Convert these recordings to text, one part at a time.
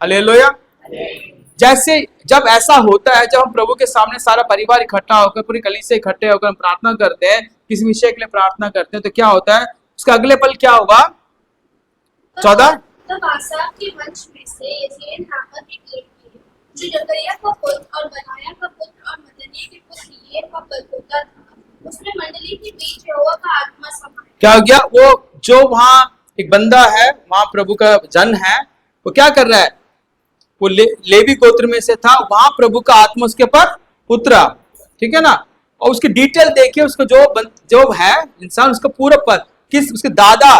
Hallelujah. जैसे जब ऐसा होता है, जब हम प्रभु के सामने सारा परिवार इकट्ठा होकर, पूरी कलीसिया इकट्ठे होकर हम प्रार्थना करते हैं, किसी विषय के लिए प्रार्थना करते हैं, तो क्या होता है, उसका अगले पल क्या होगा? 14। तब आसाफ के वंश में से यज़ेर नामक एक लड़की, जो जकरिया का पुत्र और बनाया का पुत्र और मत्तनिय्याह के पुत्र ईर का पुत्र था, उसने मंडली के बीच यहोवा का आत्मा समाया। क्या हो गया? वो जो वहां एक बंदा है, वहां प्रभु का जन है, वो क्या कर रहा है? वो लेवी गोत्र में से था, वहां प्रभु का आत्मा उसके ऊपर उतरा, ठीक है ना। और उसकी डिटेल देखिए, उसको जो है इंसान, उसका पूरा पद, किस उसके दादा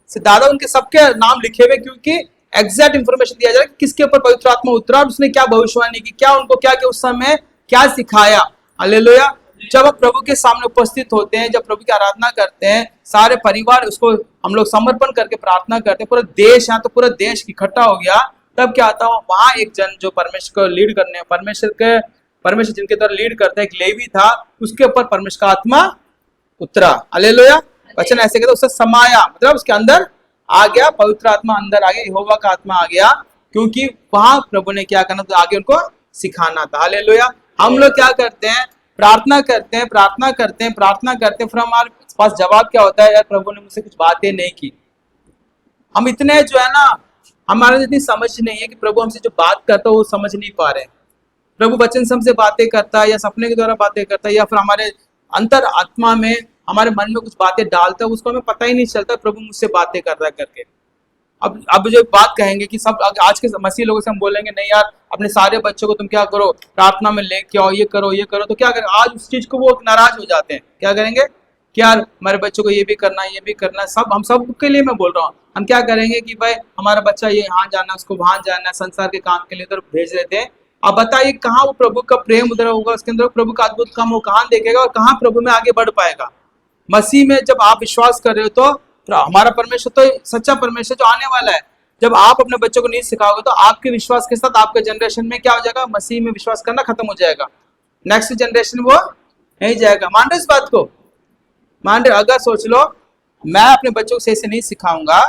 से दादा, उनके सबके नाम लिखे हुए, क्योंकि एग्जैक्ट इंफॉर्मेशन दिया जाए किसके ऊपर पवित्र आत्मा उतरा और उसने क्या भविष्यवाणी की, क्या उनको क्या उस समय क्या सिखाया। हालेलुया। जब आप प्रभु के सामने उपस्थित होते हैं, जब प्रभु की आराधना करते हैं, सारे परिवार उसको हम लोग समर्पण करके प्रार्थना करते हैं, पूरा देश यहाँ तो पूरा देश इकट्ठा हो गया, तब क्या आता है, वहां एक जन जो परमेश्वर को लीड करने, परमेश्वर जिनके द्वारा लीड करते हैं, एक लेवी था, उसके ऊपर परमेश्वर का आत्मा उतरा। हालेलुया। वचन ऐसे कहते उससे समाया, मतलब उसके अंदर आ गया, पवित्र आत्मा अंदर आ गया, यहोवा का आत्मा आ गया, क्योंकि वहां प्रभु ने क्या करना था, आगे उनको सिखाना था। हालेलुया। हम लोग क्या करते हैं? प्रार्थना करते हैं, प्रार्थना करते हैं, प्रार्थना करते हैं, फिर हमारे पास जवाब क्या होता है? यार प्रभु ने मुझसे कुछ बातें नहीं की। हम इतने जो है ना, हमारे इतनी समझ नहीं है कि प्रभु हमसे जो बात करता है वो समझ नहीं पा रहे। प्रभु वचन से हमसे बातें करता है, या सपने के द्वारा बातें करता है, या फिर हमारे अंतर आत्मा में, हमारे मन में कुछ बातें डालता है, उसको हमें पता ही नहीं चलता प्रभु मुझसे बातें कर रहा है करके। अब जो बात कहेंगे कि सब आज के मसीह लोगों से हम बोलेंगे, नहीं यार अपने सारे बच्चों को तुम क्या करो, प्रार्थना में लेके आओ, ये करो ये करो, तो क्या करें? आज उस चीज को वो नाराज हो जाते हैं। क्या करेंगे कि यार हमारे बच्चों को ये भी करना है, ये भी करना है, सब हम सब के लिए मैं बोल रहा हूँ। हम क्या करेंगे कि भाई हमारा बच्चा ये यहाँ जाना है, उसको वहां जाना है, संसार के काम के लिए उधर भेज देते हैं। अब बताइए कहाँ वो प्रभु का प्रेम उधर होगा, उसके अंदर प्रभु का अद्भुत काम वो कहाँ देखेगा और कहाँ प्रभु में आगे बढ़ पाएगा? मसीह में जब आप विश्वास कर रहे हो तो हमारा परमेश्वर तो सच्चा परमेश्वर जो आने वाला है, जब आप अपने बच्चों को नहीं सिखाओगे तो आपके विश्वास के साथ आपके जनरेशन में क्या हो जाएगा? मसीह में विश्वास करना खत्म हो जाएगा, नेक्स्ट जनरेशन वो नहीं जाएगा। मान रहे इस बात को? मान रहे? अगर सोच लो मैं अपने बच्चों को सही से नहीं सिखाऊंगा,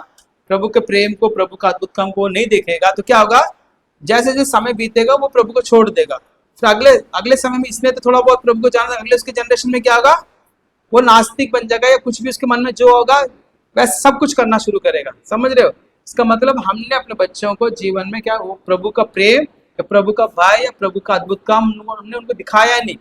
प्रभु के प्रेम को, प्रभु का अद्भुत काम को नहीं देखेगा, तो क्या होगा? जैसे जैसे समय बीतेगा वो प्रभु को छोड़ देगा। फिर अगले समय में इसने तो थोड़ा बहुत प्रभु को जाना, अगले उसके जनरेशन में क्या होगा? वो नास्तिक बन जाएगा, या कुछ भी उसके मन में जो होगा वैसे सब कुछ करना शुरू करेगा। समझ रहे हो? इसका मतलब हमने अपने बच्चों को जीवन में क्या, वो प्रभु का प्रेम या प्रभु का भय या प्रभु का अद्भुत काम हमने उनको दिखाया नहीं।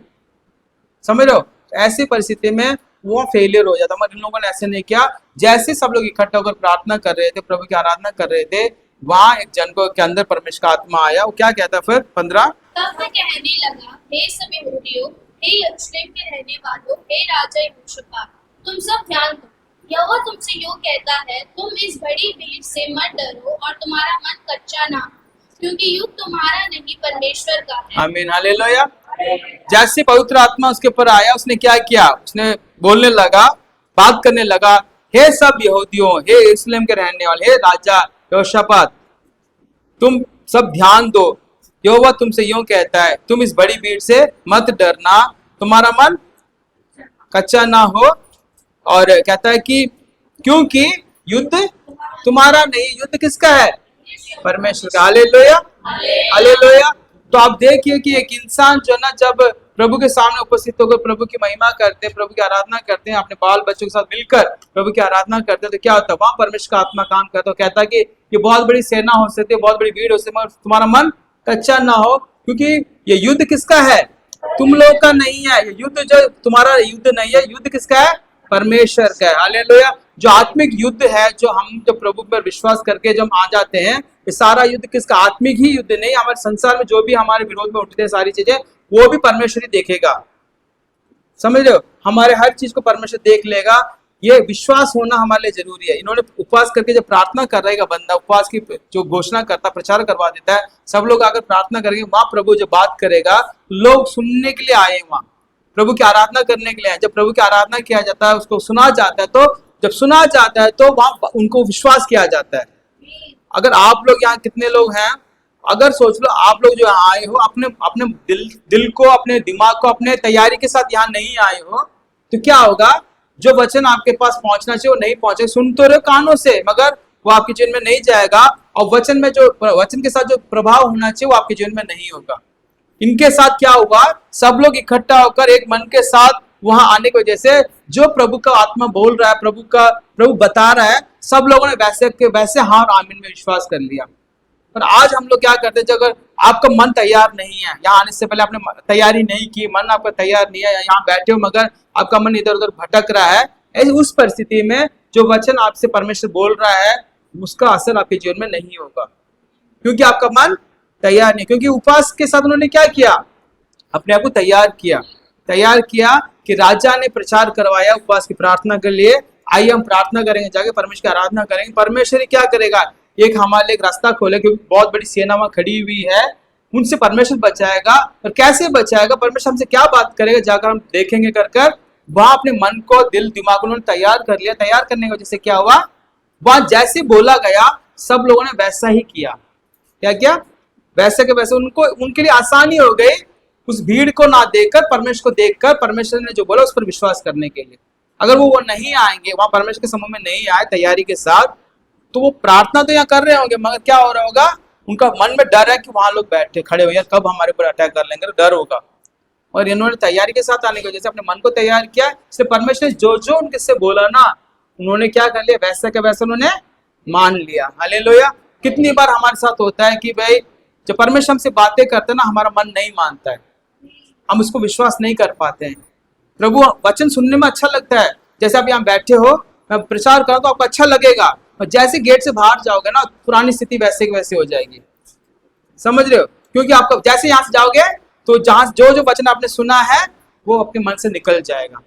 समझ रहे हो? ऐसी परिस्थिति में वो फेलियर हो जाता। मगर इन लोगों ने ऐसे नहीं किया। जैसे सब लोग इकट्ठा होकर प्रार्थना कर रहे थे, प्रभु की आराधना कर रहे थे, वहां एक जन को के अंदर परमेश्वर का आत्मा आया। वो क्या कहता है फिर 15? तब वह कहने लगा, हे सब यहूदियों, हे यरूशलेम के रहने वालों, हे राजा यहोशापात, तुम सब ध्यान दो, यहोवा तुमसे यूं कहता है, तुम इस बड़ी भीड़ से मत डरो और तुम्हारा मन कच्चा ना, क्योंकि युग तुम्हारा नहीं परमेश्वर का है। आमीन, हालेलुया। जैसे पवित्र आत्मा उसके ऊपर आया, उसने क्या किया? उसने बोलने लगा, बात करने लगा, हे सब यहूदियों, हे यरूशलेम के रहने वाले, हे राजा यहोशापात, तुम सब ध्यान दो, यहोवा तुमसे यूं कहता है, तुम इस बड़ी भीड़ से मत डरना, तुम्हारा मन कच्चा ना हो। और कहता है कि क्योंकि युद्ध तुम्हारा नहीं, युद्ध किसका है? परमेश्वर का। Hallelujah, hallelujah. तो आप देखिए कि एक इंसान जो ना, जब प्रभु के सामने उपस्थित होकर प्रभु की महिमा करते हैं, प्रभु की आराधना करते हैं, अपने बाल बच्चों के साथ मिलकर प्रभु की आराधना करते हैं, तो क्या होता है? वहां परमेश्वर का आत्मा काम करता है। कहता है कि ये बहुत बड़ी सेना हो सकती है, बहुत बड़ी भीड़ हो सकती है, मगर तुम्हारा मन कच्चा ना हो, क्योंकि ये युद्ध किसका है? तुम लोग का नहीं है। ये युद्ध जो तुम्हारा युद्ध नहीं है, युद्ध किसका है? परमेश्वर का है। हालेलुया। जो आत्मिक युद्ध है, जो हम जो प्रभु पर विश्वास करके जब आ जाते हैं, ये सारा युद्ध किसका? आत्मिक ही युद्ध नहीं, हमारे संसार में जो भी हमारे विरोध में उठते हैं सारी चीजें, वो भी परमेश्वर ही देखेगा। समझ रहे हो? हमारे हर चीज को परमेश्वर देख लेगा। ये विश्वास होना हमारे लिए जरूरी है। इन्होंने उपवास करके जब प्रार्थना कर रहेगा बंदा, उपवास की जो घोषणा करता, प्रचार करवा देता है, सब लोग आकर प्रार्थना करेंगे, वहां प्रभु जब बात करेगा, लोग सुनने के लिए आए, वहां प्रभु की आराधना करने के लिए आए। जब प्रभु की आराधना किया जाता है, उसको सुना जाता है, तो जब सुना जाता है तो वहां उनको विश्वास किया जाता है। अगर आप लोग यहाँ कितने लोग हैं, अगर सोच लो आप लोग जो आए हो, अपने अपने दिल को, अपने दिमाग को, अपने तैयारी के साथ यहाँ नहीं आए हो, तो क्या होगा? जो वचन आपके पास पहुंचना चाहिए वो नहीं पहुंचे। सुन तो रहे कानों से, मगर वो आपके जीवन में नहीं जाएगा, और वचन में जो वचन के साथ जो प्रभाव होना चाहिए वो आपके जीवन में नहीं होगा। इनके साथ क्या हुआ, सब लोग इकट्ठा होकर एक मन के साथ वहां आने की वजह से जो प्रभु का आत्मा बोल रहा है, प्रभु बता रहा है, सब लोगों ने वैसे के वैसे हाँ और आमीन में विश्वास कर लिया। पर आज हम लोग क्या करते हैं, अगर आपका मन तैयार नहीं है, यहाँ आने से पहले आपने तैयारी नहीं की, मन आपका तैयार नहीं है, यहाँ बैठे हो मगर आपका मन इधर उधर भटक रहा है, उस परिस्थिति में जो वचन आपसे परमेश्वर बोल रहा है उसका असर आपके जीवन में नहीं होगा, क्योंकि आपका मन तैयार नहीं। क्योंकि उपवास के साथ उन्होंने क्या किया, अपने आप को तैयार किया कि राजा ने प्रचार करवाया उपवास की प्रार्थना के लिए, आइए हम प्रार्थना करेंगे, जाके परमेश्वर की आराधना करेंगे। परमेश्वर ही क्या करेगा, एक हमारे लिए एक रास्ता खोले, क्योंकि बहुत बड़ी सेना वहां खड़ी हुई है, उनसे परमेश्वर बचाएगा। और कैसे बचाएगा, परमेश्वर हमसे क्या बात करेगा, जाकर हम देखेंगे कर वहां अपने मन को, दिल दिमाग को उन्होंने तैयार कर लिया। तैयार करने की वजह से क्या हुआ, वहां जैसे बोला गया सब लोगों ने वैसा ही किया। क्या वैसे के वैसे उनके लिए आसानी हो गई उस भीड़ को ना देखकर, परमेश्वर को देखकर, परमेश्वर ने जो बोला उस पर विश्वास करने के लिए। अगर वो नहीं आएंगे, वहां परमेश्वर के समूह में नहीं आए तैयारी के साथ, तो वो प्रार्थना तो यहाँ कर रहे होंगे मगर क्या हो रहा होगा, उनका मन में डर है कि वहां लोग बैठे खड़े हो यार कब हमारे ऊपर अटैक कर लेंगे, तो डर होगा। और इन्होंने तैयारी के साथ आने की वजह से अपने मन को तैयार किया, इसलिए परमेश्वर ने जो जो उनके से बोला ना, उन्होंने क्या कर लिया, वैसा के वैसा उन्होंने मान लिया। हालेलुया। कितनी बार हमारे साथ होता है कि भाई जब परमेश्वर हमसे बातें करते हैं ना, हमारा मन नहीं मानता है, हम उसको विश्वास नहीं कर पाते हैं। प्रभु वचन सुनने में अच्छा लगता है, जैसे आप यहाँ बैठे हो, मैं प्रचार करूँ तो आपको अच्छा लगेगा, और जैसे गेट से बाहर जाओगे ना, पुरानी स्थिति वैसे की वैसे हो जाएगी। समझ रहे हो, क्योंकि आपका जैसे यहाँ से जाओगे तो जहां जो जो वचन आपने सुना है वो अपने मन से निकल जाएगा,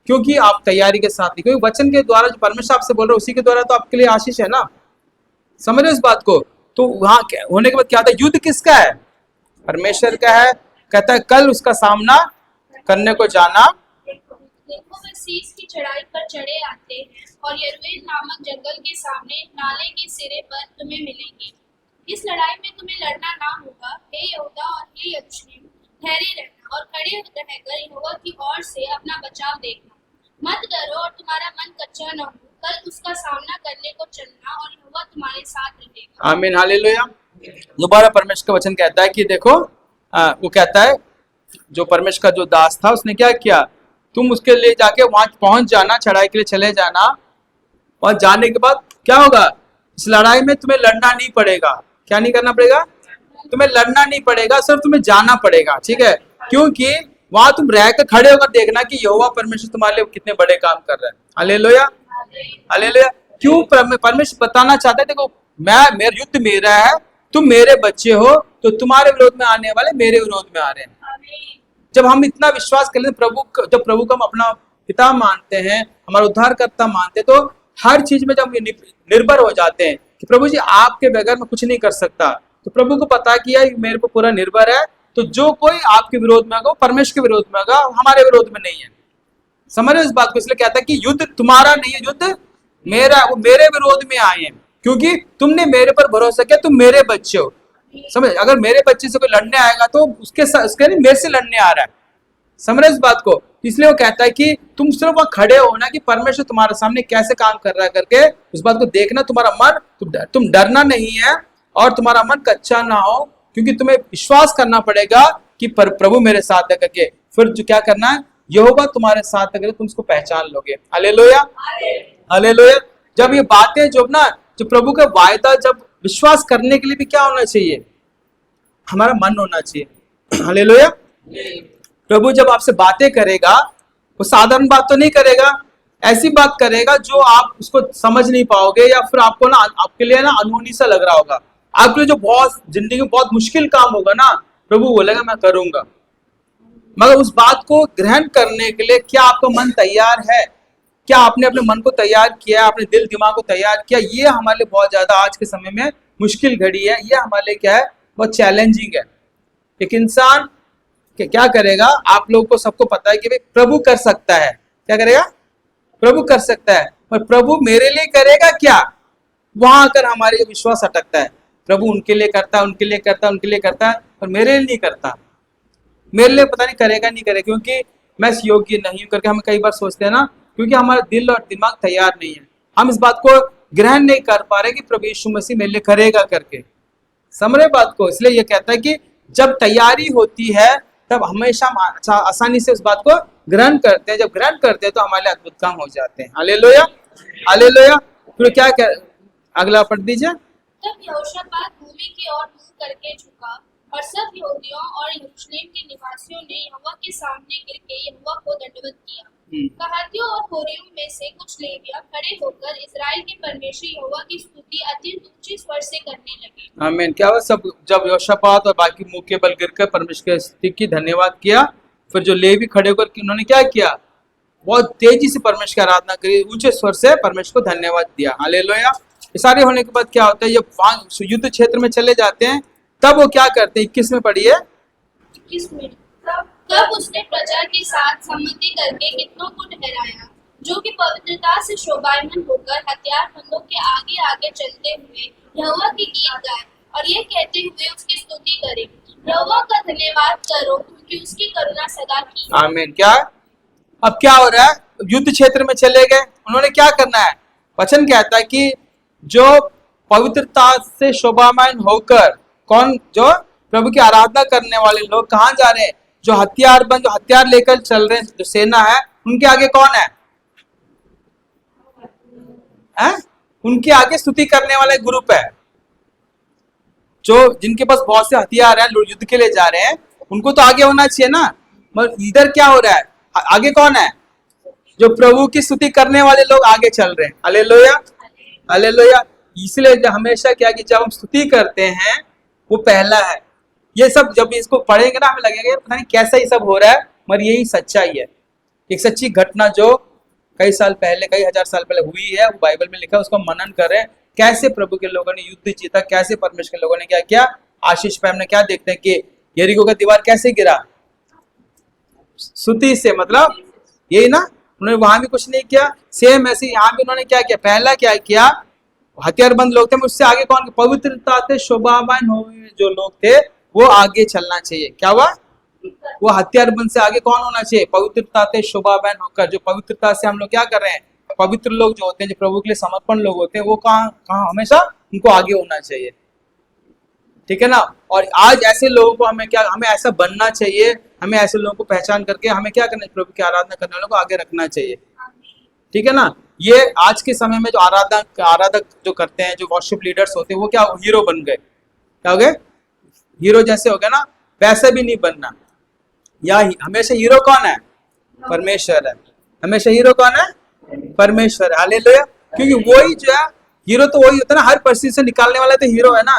क्योंकि आप तैयारी के साथ नहीं। क्योंकि वचन के द्वारा जो परमेश्वर आपसे बोल रहे हो उसी के द्वारा तो आपके लिए आशीष है ना। समझ रहे हो इस बात को। तो वहां होने के बाद क्या होता है, युद्ध किसका है, परमेश्वर का है। कहता है कल उसका सामना करने को जाना। देखो वे सीस की चढ़ाई पर चढ़े आते हैं और यरूएल नामक जंगल के सामने नाले के सिरे पर तुम्हें मिलेंगे। इस लड़ाई में तुम्हें लड़ना ना होगा, हे यहूदा और हे यरूशलेम, ठहरे रहना और खड़े रहकर यहोवा की ओर से अपना बचाव देखना। मत डरो और तुम्हारा मन कच्चा न हो, कल उसका सामना करने को चलना और यहोवा तुम्हारे साथ रहेगा। आमीन, हालेलुया। दोबारा परमेश्वर का वचन कहता है कि देखो वो कहता है जो परमेश्वर का जो दास था उसने क्या किया, तुम उसके लिए जाके वहां पहुंच जाना, चढ़ाई के लिए चले जाना, और जाने के बाद क्या होगा, इस लड़ाई में तुम्हें लड़ना नहीं पड़ेगा। क्या नहीं करना पड़ेगा, तुम्हें लड़ना नहीं पड़ेगा, सिर्फ तुम्हें जाना पड़ेगा। ठीक है, क्योंकि वहां तुम रहकर खड़े होकर देखना कि यहोवा परमेश्वर तुम्हारे लिए कितने बड़े काम कर रहा है। Hallelujah, hallelujah. क्यों परमेश्वर बताना चाहता है, देखो मेरा युद्ध मेरा है, तुम मेरे बच्चे हो, तो तुम्हारे विरोध में आने वाले मेरे विरोध में आ रहे हैं। जब हम इतना विश्वास कर लेते, जब प्रभु को हम अपना पिता मानते हैं, हमारा उद्धारकर्ता मानते हैं, तो हर चीज में जब निर्भर हो जाते हैं कि प्रभु जी आपके बगैर मैं कुछ नहीं कर सकता, तो प्रभु को पता किया मेरे पर पूरा निर्भर है, तो जो कोई आपके विरोध में होगा वो परमेश्वर के विरोध में होगा, हमारे विरोध में नहीं है। समझ रहे इस बात को। इसलिए कहता है कि युद्ध तुम्हारा नहीं है, युद्ध मेरा, वो मेरे विरोध में आए हैं, क्योंकि तुमने मेरे पर भरोसा किया, तुम मेरे बच्चे हो। समझ, अगर मेरे बच्चे से कोई लड़ने आएगा तो उसके नहीं मेरे से लड़ने आ रहा है। समझ इस बात को। इसलिए वो कहता है कि तुम सिर्फ वहां खड़े हो ना कि परमेश्वर तुम्हारे सामने कैसे काम कर रहा है करके, उस बात को देखना। तुम्हारा मन, तुम डरना नहीं है और तुम्हारा मन कच्चा ना हो, क्योंकि तुम्हें विश्वास करना पड़ेगा कि प्रभु मेरे साथ है करके। फिर जो क्या करना है, यहोवा तुम्हारे साथ है, तुम उसको पहचान लोगे। Hallelujah, hallelujah. जब ये बातें जो प्रभु का वायदा, जब विश्वास करने के लिए भी क्या होना चाहिए, हमारा मन होना चाहिए। हालेलुया। प्रभु जब आपसे बातें करेगा वो साधारण बात तो नहीं करेगा, ऐसी बात करेगा जो आप उसको समझ नहीं पाओगे, या फिर आपको ना, आपके लिए ना अनहोनी सा लग रहा होगा। आपके लिए जो बहुत जिंदगी में बहुत मुश्किल काम होगा ना, प्रभु बोलेगा मैं करूंगा। मगर उस बात को ग्रहण करने के लिए क्या आपका मन तैयार है, क्या आपने अपने मन को तैयार किया, अपने दिल दिमाग को तैयार किया। ये हमारे लिए बहुत ज्यादा आज के समय में मुश्किल घड़ी है। ये हमारे लिए क्या है, बहुत चैलेंजिंग है। एक इंसान क्या करेगा, आप लोगों को सबको पता है कि भाई प्रभु कर सकता है। क्या करेगा, प्रभु कर सकता है, पर प्रभु मेरे लिए करेगा क्या, वहां आकर हमारे विश्वास अटकता है। प्रभु उनके लिए करता है, उनके लिए करता है, उनके लिए करता है, पर मेरे लिए नहीं करता। मेरे लिए पता नहीं करेगा नहीं करेगा, क्योंकि मैं इस योग्य नहीं हूं करके हम कई बार सोचते हैं ना, क्योंकि हमारा दिल और दिमाग तैयार नहीं है। हम इस बात को ग्रहण नहीं कर पा रहे कि प्रभु यीशु मसीह मेरे लिए करेगा करके। समझ रहे बात को? इसलिए ये कहता है कि जब तैयारी होती है तब हमेशा हम आसानी से उस बात को ग्रहण करते हैं। जब ग्रहण करते हैं तो हमारे लिए अद्भुत काम हो जाते हैं। Hallelujah, hallelujah. फिर क्या कर, अगला पढ़ दीजिए। तब यहोशापात भूमि की ओर मुंह करके झुका और सब यहूदियों और यरूशलेम के निवासियों ने यहोवा के सामने गिर के यहोवा को दंडवत किया। कहातियों और होरियों में से कुछ लेविया खड़े होकर इस्राएल के परमेश्वर यहोवा की स्तुति अत्यंत ऊंचे स्वर से करने लगे। आमीन। क्या हुआ? सब जब यहोशापात और बाकी मुंह के बल गिरकर परमेश्वर की स्तुति की, धन्यवाद किया। फिर जो लेवी खड़े होकर उन्होंने क्या किया? बहुत तेजी से परमेश्वर की आराधना करी, ऊंचे स्वर से परमेश्वर को धन्यवाद दिया। हालेलुया। ये सारे होने के बाद क्या होता है? जब युद्ध क्षेत्र में चले जाते हैं तब वो क्या करते हैं? 21 में पढ़िए। 21 में तब उसने प्रजा के साथ सम्मति करके कितनों को ठहराया जो कि पवित्रता से शोभायमान होकर हथियारबंदों के आगे आगे चलते हुए यहोवा के गीत गाए और ये कहते हुए उसकी स्तुति करें, यहोवा का धन्यवाद करो क्योंकि उसकी करुणा सदा की। आमीन। क्या अब क्या हो रहा है? युद्ध क्षेत्र में चले गए, उन्होंने क्या करना है? वचन कहता है कि जो पवित्रता से शोभायमान होकर, कौन? जो प्रभु की आराधना करने वाले लोग कहाँ जा रहे हैं? जो हथियारबंद, जो हथियार लेकर चल रहे हैं, जो सेना है, उनके आगे कौन है? उनके आगे स्तुति करने वाला ग्रुप है। जो जिनके पास बहुत से हथियार है, लोग युद्ध के लिए जा रहे हैं, उनको तो आगे होना चाहिए ना। मगर इधर क्या हो रहा है? आगे कौन है? जो प्रभु की स्तुति करने वाले लोग आगे चल रहे हैं। Hallelujah, hallelujah. इसलिए हमेशा क्या कि जब हम स्तुति करते हैं वो पहला है। ये सब जब इसको पढ़ेंगे ना, हमें लगेगा पता नहीं कैसा ही सब हो रहा है, मगर यही सच्चाई है। एक सच्ची घटना जो कई साल पहले, कई हजार साल पहले हुई है, वो बाइबल में लिखा है, उसको मनन करें। कैसे प्रभु के लोगों ने युद्ध जीता, कैसे परमेश्वर के लोगों ने क्या किया। आशीष पे हमने क्या देखते हैं कि यरीको का दीवार कैसे गिरा? स्तुति से। मतलब यही ना, उन्होंने वहां भी कुछ नहीं किया, सेम ऐसे यहाँ भी उन्होंने क्या किया? पहला क्या किया? हथियारबंद लोग थे, उससे आगे कौन? पवित्रता से शोभावान हुए जो लोग थे वो आगे चलना चाहिए। क्या हुआ? वो हथियारबंद से आगे कौन होना चाहिए? पवित्रता से शोभावान होकर। जो पवित्रता से हम लोग क्या कर रहे हैं? पवित्र लोग जो होते हैं, जो प्रभु के लिए समर्पण लोग होते हैं, वो कहाँ हमेशा उनको आगे होना चाहिए। ठीक है ना। और आज ऐसे लोगों को हमें ऐसा बनना चाहिए। हमें ऐसे लोगों को पहचान करके हमें क्या करना चाहिए? प्रभु की आराधना करने वालों को आगे रखना चाहिए। ठीक है ना। ये आज के समय में जो आराधक जो करते हैं, जो वर्शिप लीडर्स होते हैं, वो क्या हीरो बन गए। क्या हो गए? हीरो जैसे हो गए ना। वैसे भी नहीं बनना। या हमेशा हीरो कौन है? परमेश्वर है। हमेशा हीरो कौन है? परमेश्वर है। हालेलुया। क्योंकि वही जो है हीरो, तो वही होता है ना, हर परिस्थिति से निकालने वाला तो हीरो है ना।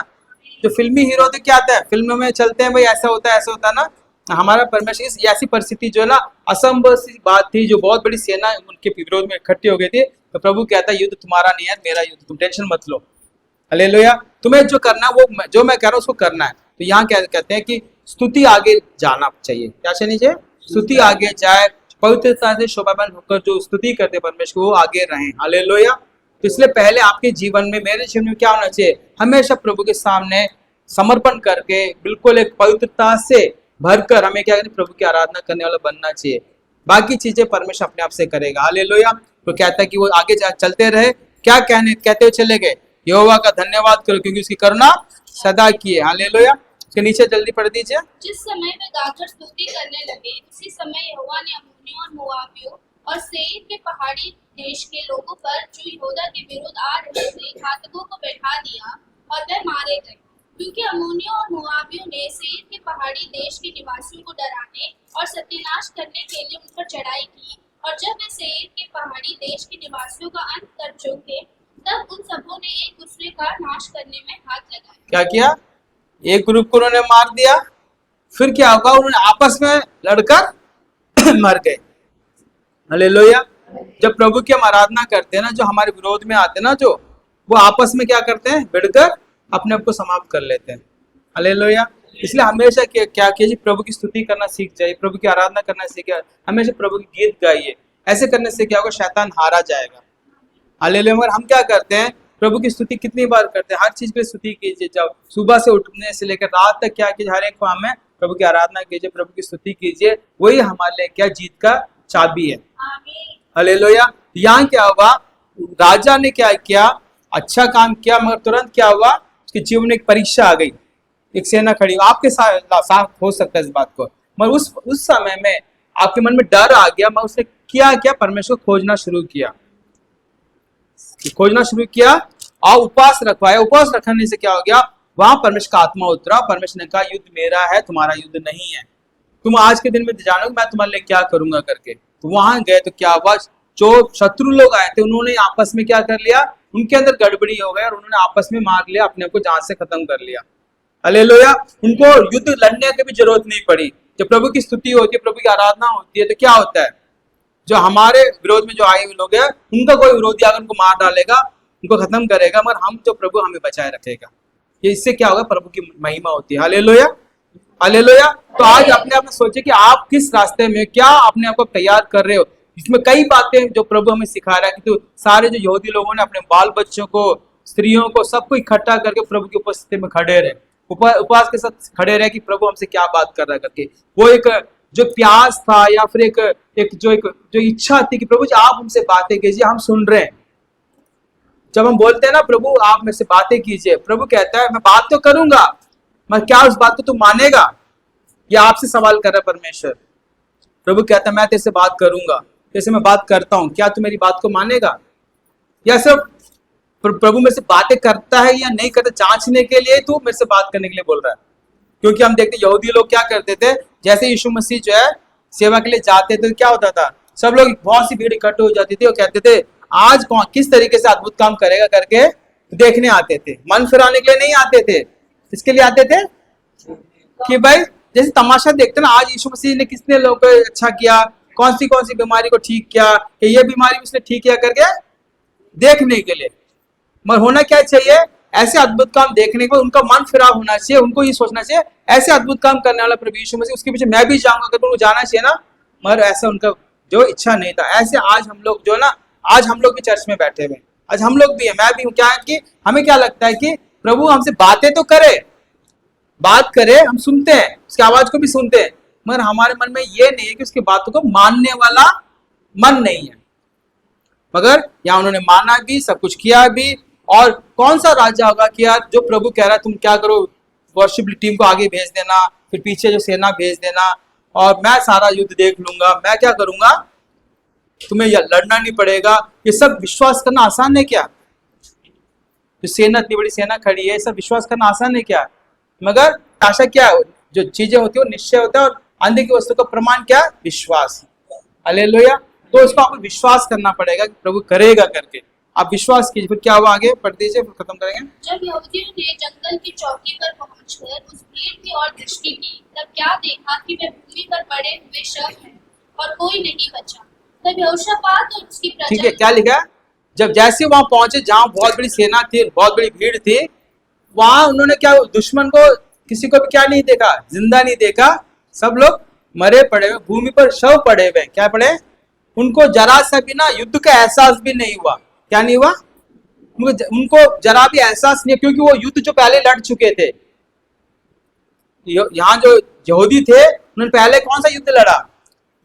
जो फिल्मी हीरो तो क्या आता है? फिल्म में चलते हैं भाई, ऐसा होता है, ऐसा होता है ना। हमारा परमेश्वर इस ऐसी परिस्थिति जो है ना, असंभव सी बात थी, जो बहुत बड़ी सेना उनके विरोध में इकट्ठी हो गई थी, तो प्रभु कहता है युद्ध तुम्हारा नहीं है, मेरा युद्ध, तुम टेंशन मत लो। हालेलुया। तुम्हें जो करना वो जो मैं कह रहा हूँ उसको करना है। तो यहाँ क्या कहते हैं कि स्तुति आगे जाना चाहिए। क्या चाहिए? स्तुति आगे जाए, पवित्रता से शोभावान होकर जो स्तुति करते परमेश्वर वो आगे रहें। हालेलुया। तो इसलिए पहले आपके जीवन में, मेरे जीवन में क्या होना चाहिए? हमेशा प्रभु के सामने समर्पण करके, बिल्कुल एक पवित्रता से भरकर हमें क्या करना? प्रभु की आराधना करने वाला बनना चाहिए। बाकी चीजें परमेश्वर अपने आप से करेगा। हालेलुया। तो कहता है कि वो आगे चलते रहे। क्या कहते हुए चले गए? यहोवा का धन्यवाद करो क्योंकि उसकी करुणा सदा की है। हालेलुया। इसके नीचे जल्दी पढ़ दीजिए। जिस समय वे गाकर स्तुति करने लगे, उसी समय यहोवा ने अम्मोनियों और मोआबियों और सेईर के पहाड़ी देश के लोगों पर जो यहूदा के विरुद्ध आ रहे थे, घातकों को बैठा दिया और वे मारे गए, क्योंकि अम्मोनियों और मोआबियों ने सेईर के पहाड़ी देश के निवासियों को डराने और सत्यानाश करने के लिए उन पर चढ़ाई की। और जब वे सेईर के पहाड़ी देश के निवासियों का अंत कर चुके, तब उन सबों ने एक दूसरे का नाश करने में हाथ लगाया। क्या किया? एक ग्रुप को उन्होंने मार दिया, फिर क्या होगा? उन्होंने आपस में लड़कर मर गए। हालेलुया। जब प्रभु की हम आराधना करते हैं ना, जो हमारे विरोध में आते हैं ना, जो वो आपस में क्या करते हैं? भिड़कर अपने आप को समाप्त कर लेते हैं। हालेलुया। इसलिए हमेशा क्या कीजिए? प्रभु की स्तुति करना सीख जाइए, प्रभु की आराधना करना सीखिए, हमेशा प्रभु की गीत गाइए। ऐसे करने से क्या होगा? शैतान हारा जाएगा। हालेलुया। मगर हम क्या करते हैं? प्रभु की स्तुति कितनी बार करते हैं? हर चीज पे स्तुति कीजिए। जब सुबह से उठने से लेकर रात तक क्या कीजिए? हर एक काम में प्रभु की आराधना कीजिए, प्रभु की स्तुति कीजिए। वही हमारे लिए क्या जीत का चाबी है। हालेलुया। यहाँ क्या हुआ? राजा ने क्या किया? अच्छा काम किया, मगर तुरंत क्या हुआ, उसके जीवन में एक परीक्षा आ गई, एक सेना खड़ी। आपके साथ हो सकता है इस बात को, मगर उस समय में आपके मन में डर आ गया, मगर उसने क्या परमेश्वर को खोजना शुरू किया, और उपवास रखवाया। उपवास रखने से क्या हो गया, वहां परमेश्वर का आत्मा उतरा। परमेश्वर ने कहा युद्ध मेरा है, तुम्हारा युद्ध नहीं है, तुम आज के दिन में जानोगे मैं तुम्हारे लिए क्या करूंगा करके। तो वहां गए तो क्या हुआ, जो शत्रु लोग आए थे उन्होंने आपस में क्या कर लिया, उनके अंदर गड़बड़ी हो गई और उन्होंने आपस में मार लिया, अपने को जान से खत्म कर लिया। हालेलुया। उनको युद्ध लड़ने की भी जरूरत नहीं पड़ी। जब प्रभु की स्तुति होती है, प्रभु की आराधना होती है, तो क्या होता है, जो हमारे विरोध में जो आए हुए लोग हैं उनका कोई विरोधी आकर उनको मार डालेगा, उनको खत्म करेगा, मगर हम जो प्रभु हमें बचाए रखेगा। ये इससे क्या होगा, प्रभु की महिमा होती है। Hallelujah, hallelujah. तो आज अपने आप में सोचिए कि आप किस रास्ते में, क्या अपने आप को तैयार कर रहे हो। इसमें कई बातें जो प्रभु हमें सिखा रहा है कि तो सारे जो यहूदी लोगों ने अपने बाल बच्चों को, स्त्रियों को, सबको इकट्ठा करके प्रभु की उपस्थिति में खड़े रहे, उपवास के साथ खड़े रहे कि प्रभु हमसे क्या बात कर रहा है करके। वो एक जो प्यास था या फिर एक इच्छा थी कि प्रभु जी आप हमसे बातें कीजिए, हम सुन रहे हैं। जब हम बोलते हैं ना प्रभु आप मेरे से बातें कीजिए, प्रभु कहता है मैं बात तो करूंगा, मगर क्या उस बात को तू मानेगा। या आपसे सवाल कर रहा है परमेश्वर। प्रभु कहता है मैं तेरे से बात करूंगा, जैसे मैं बात करता हूं, क्या तू मेरी बात को मानेगा। या सिर्फ प्रभु मेरे से बातें करता है या नहीं करता जांचने के लिए तू मेरे से बात करने के लिए बोल रहा है। क्योंकि हम देखते यहूदी लोग क्या करते थे, जैसे यीशु मसीह जो है सेवा के लिए जाते थे, क्या होता था, सब लोग बहुत सी भीड़ इकट्ठे हो जाती थी और कहते थे आज कौन किस तरीके से अद्भुत काम करेगा करके देखने आते थे। मन फिराने के लिए नहीं आते थे, इसके लिए आते थे कि भाई जैसे तमाशा देखते ना, आज यीशु मसीह ने किसने लोगों को अच्छा किया, कौन सी बीमारी को ठीक किया, कि ये बीमारी उसने ठीक किया करके देखने के लिए। मगर होना क्या चाहिए, ऐसे अद्भुत काम देखने को उनका मन फिराव होना चाहिए, उनको ये सोचना चाहिए ऐसे अद्भुत काम करने वाला प्रभु यीशु मसीह, उसके पीछे मैं भी जाऊंगा करके उनको जाना चाहिए ना। मगर ऐसा उनका जो इच्छा नहीं था। ऐसे आज हम लोग जो ना, आज हम लोग भी चर्च में बैठे हुए, आज हम लोग भी है, मैं भी हूँ, क्या है कि हमें क्या लगता है कि प्रभु हमसे बातें तो करे, बात करे, हम सुनते हैं, उसकी आवाज को भी सुनते हैं, मगर हमारे मन में ये नहीं है कि उसकी बातों को मानने वाला मन नहीं है। मगर यहाँ उन्होंने माना भी, सब कुछ किया भी। और कौन सा राजा होगा कि यार जो प्रभु कह रहा है तुम क्या करो, वर्शिप टीम को आगे भेज देना, फिर पीछे जो सेना भेज देना, और मैं सारा युद्ध देख लूंगा, मैं क्या करूंगा, तुम्हें लड़ना नहीं पड़ेगा। ये सब विश्वास करना आसान है क्या? जो सेना, इतनी बड़ी सेना खड़ी है, सब विश्वास करना आसान है क्या? मगर आशा क्या है, जो चीजें होती है वो निश्चय होता है, और अंधे की वस्तु का प्रमाण क्या? विश्वास। हालेलुया। तो इसको आपको विश्वास करना पड़ेगा कि प्रभु करेगा करके, आप विश्वास कीजिए। फिर क्या हुआ, आगे पढ़ दीजिए, फिर खत्म करेंगे। जब यहूदियों ने जंगल की चौकी पर पहुंचकर उस भीड़ की ओर दृष्टि की, तब क्या देखा कि वे भूमि पर पड़े हुए शव हैं और कोई नहीं बचा। तब यहोशापात और उसकी प्रजा, ठीक है, क्या लिखा है, जब जैसे वहां पहुंचे जहां बहुत बड़ी सेना थी, बहुत बड़ी भीड़ थी, वहां उन्होंने क्या, दुश्मन को किसी को भी क्या नहीं देखा, जिंदा नहीं देखा, सब लोग मरे पड़े हुए, भूमि पर शव पड़े हुए। क्या पड़े? उनको जरा सा भी ना युद्ध का एहसास भी नहीं हुआ। क्या नहीं हुआ? उनको जरा भी एहसास नहीं, क्योंकि वो युद्ध जो पहले लड़ चुके थे। यहाँ जो यहूदी थे उन्होंने पहले कौन सा युद्ध लड़ा?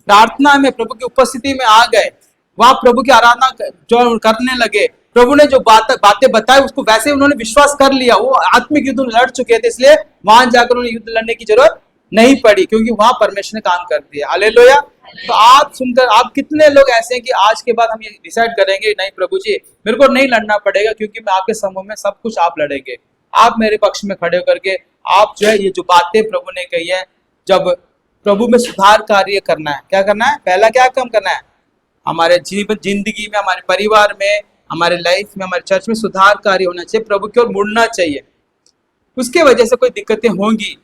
प्रार्थना में प्रभु की उपस्थिति में आ गए, वहां प्रभु की आराधना जो करने लगे, प्रभु ने जो बातें बताई उसको वैसे उन्होंने विश्वास कर लिया। वो आत्मिक युद्ध लड़ चुके थे, इसलिए वहां जाकर उन्हें युद्ध लड़ने की जरूरत नहीं पड़ी, क्योंकि वहां परमेश्वर ने काम कर दिया। हालेलुया। तो आप सुनकर, आप कितने लोग ऐसे हैं कि आज के बाद हम ये डिसाइड करेंगे नहीं प्रभु जी मेरे को नहीं लड़ना पड़ेगा, क्योंकि मैं आपके समूह में सब कुछ आप लड़ेंगे, आप मेरे पक्ष में खड़े होकर के आप जो है ये जो बातें प्रभु ने कही है, जब प्रभु में सुधार कार्य करना है, क्या करना है, पहला क्या काम करना है, हमारे जिंदगी में, हमारे परिवार में, हमारे लाइफ में, हमारे चर्च में सुधार कार्य होना चाहिए, प्रभु की ओर मुड़ना चाहिए। उसके वजह से कोई दिक्कतें होंगी,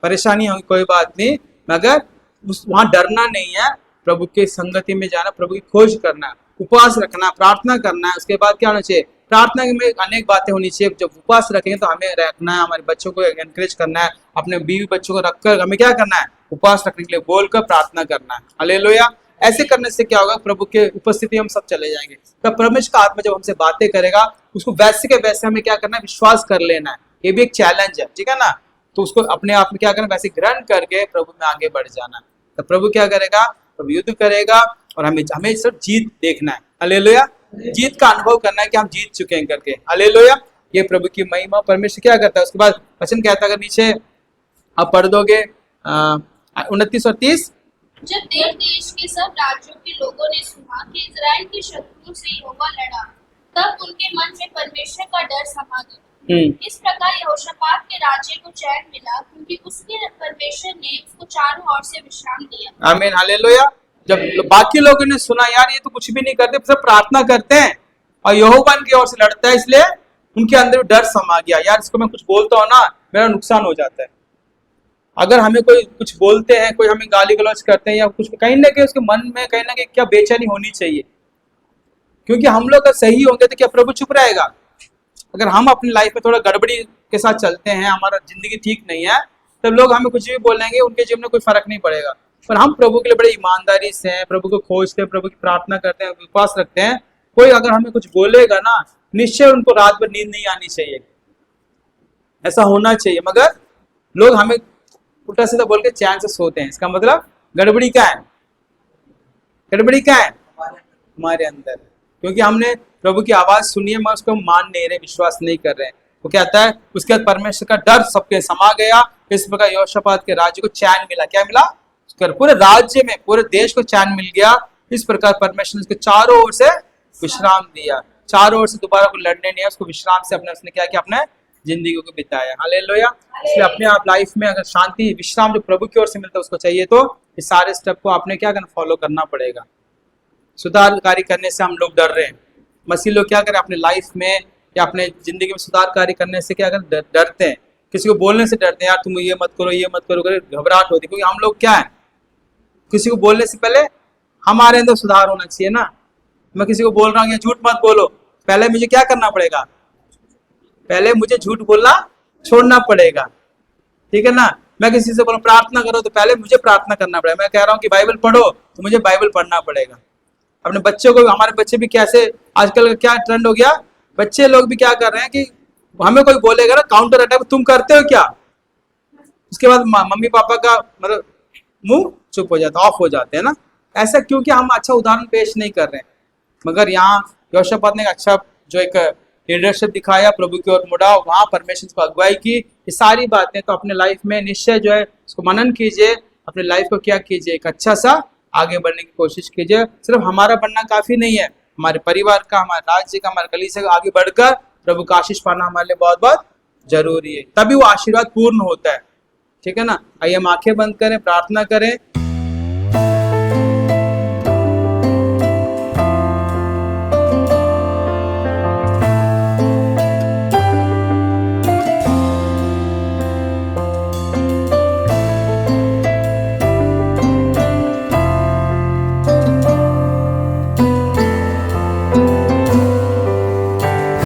परेशानी होगी, कोई बात नहीं, मगर वहां डरना नहीं है, प्रभु के संगति में जाना, प्रभु की खोज करना है, उपवास रखना, प्रार्थना करना है। उसके बाद क्या होना चाहिए, प्रार्थना में अनेक बातें होनी चाहिए। जब उपवास रखेंगे तो हमें रखना है, हमारे बच्चों को एनकरेज करना है, अपने बीवी बच्चों को रखकर हमें क्या करना है, उपवास रखने के लिए बोलकर प्रार्थना करना है। हालेलुया। ऐसे करने से क्या होगा, प्रभु के उपस्थिति हम सब चले जाएंगे। तब परमेश्वर का आत्मा जब हमसे बातें करेगा, उसको वैसे के वैसे हमें क्या करना है, विश्वास कर लेना है। ये भी एक चैलेंज है, ठीक है ना। तो उसको अपने आप में क्या करना, वैसे ग्रहण करके प्रभु में आगे बढ़ जाना। तो प्रभु क्या करेगा, प्रभु युद्ध करेगा और हमें सिर्फ जीत देखना है। हालेलुया। जीत का अनुभव करना है कि हम जीत चुके हैं करके, हालेलुया। ये प्रभु की महिमा। परमेश्वर क्या करता है, उसके बाद वचन कहता है, अगर नीचे आप पढ़ दोगे 29 और 30। जब देश देश के सब राज्यों के लोगों ने सुना कि इजराइल के शत्रुओं से यहोवा लड़ा, तब उनके मन में परमेश्वर का डर समा गया। इस प्रकार यहोशापात के राज्य को चैन मिला, क्योंकि उसके परमेश्वर ने उसको चारों ओर से विश्राम दिया। आमीन, हालेलुया। जब बाकी लोगों ने सुना यार ये तो कुछ भी नहीं करते, सब प्रार्थना करते हैं और यहोवा की ओर से लड़ता है, इसलिए उनके अंदर डर समा गया, यार इसको मैं कुछ बोलता हूँ ना मेरा नुकसान हो जाता है। अगर हमें कोई कुछ बोलते हैं, कोई हमें गाली गलौज करते हैं या कुछ, कहीं ना कहीं उसके मन में कहीं ना कहीं क्या बेचैनी होनी चाहिए, क्योंकि हम लोग अगर सही होंगे तो क्या प्रभु चुप रहेगा? अगर हम अपनी लाइफ में थोड़ा गड़बड़ी के साथ चलते हैं, हमारा जिंदगी ठीक नहीं है, तब लोग हमें कुछ भी बोलेंगे, उनके जीवन में कोई फर्क नहीं पड़ेगा। पर हम प्रभु के लिए बड़े ईमानदारी से हैं, प्रभु को खोजते हैं, प्रभु की प्रार्थना करते हैं, विश्वास रखते हैं, कोई अगर हमें कुछ बोलेगा ना, निश्चय उनको रात भर नींद नहीं आनी चाहिए, ऐसा होना चाहिए। मगर लोग हमें उल्टा सीधा बोल के चैन से सोते हैं, इसका मतलब गड़बड़ी क्या है? गड़बड़ी क्या है? हमारे अंदर, क्योंकि हमने प्रभु की आवाज सुनी है मगर उसको मान नहीं रहे, विश्वास नहीं कर रहे हैं। वो कहता है उसके बाद परमेश्वर का डर सबके समा गया, इस प्रकार यहोशापात के राज्य को चैन मिला। क्या मिला? पूरे राज्य में, पूरे देश को चैन मिल गया। इस प्रकार परमेश्वर ने उसको चारों ओर से विश्राम दिया, चारों ओर से दोबारा को लड़ने नहीं है, उसको विश्राम से अपने उसने क्या किया, अपने जिंदगी को बिताया। हालेलुया। इसलिए अपने आप लाइफ में अगर शांति विश्राम जो प्रभु की ओर से मिलता है उसको चाहिए, तो इस सारे स्टेप को आपने क्या करना, फॉलो करना पड़ेगा। सुधार कार्य करने से हम लोग डर रहे हैं। मसीह लोग क्या करें अपने लाइफ में या अपने जिंदगी में सुधार कार्य करने से क्या करें, डरते हैं, किसी को बोलने से डरते हैं, यार तुम ये मत करो, ये मत करो, घबराहट होती है। क्योंकि हम लोग क्या है, किसी को बोलने से पहले हमारे अंदर सुधार होना चाहिए ना। मैं किसी को बोल रहा हूँ झूठ मत बोलो, पहले मुझे क्या करना पड़ेगा? पहले मुझे झूठ बोलना छोड़ना पड़ेगा, ठीक है ना। मैं किसी से बोलूं प्रार्थना करो, तो पहले मुझे प्रार्थना करना पड़ेगा। मैं कह रहा हूँ कि बाइबल पढ़ो, तो मुझे बाइबल पढ़ना पड़ेगा। अपने बच्चों को, हमारे बच्चे भी कैसे आजकल का क्या ट्रेंड हो गया, बच्चे लोग भी क्या कर रहे हैं कि हमें कोई बोलेगा ना काउंटर अटैक, तुम करते हो क्या, उसके बाद मम्मी पापा का मतलब मुंह चुप हो जाता, ऑफ हो जाते हैं ना। ऐसा क्योंकि हम अच्छा उदाहरण पेश नहीं कर रहे हैं। मगर यहाँ यहोशापात ने अच्छा जो एक लीडरशिप दिखाया, प्रभु की ओर मुड़ा, वहां परमेश्वर को अगुवाई की। ये सारी बातें तो अपने लाइफ में निश्चय जो है उसको मनन कीजिए, अपने लाइफ को क्या कीजिए, एक अच्छा सा आगे बढ़ने की कोशिश कीजिए। सिर्फ हमारा बनना काफी नहीं है, हमारे परिवार का, हमारे राज्य का, हमारे कलीसिया का आगे बढ़कर प्रभु का आशीष पाना हमारे लिए बहुत बहुत जरूरी है, तभी वो आशीर्वाद पूर्ण होता है, ठीक है ना। आइए हम आंखें बंद करें, प्रार्थना करें।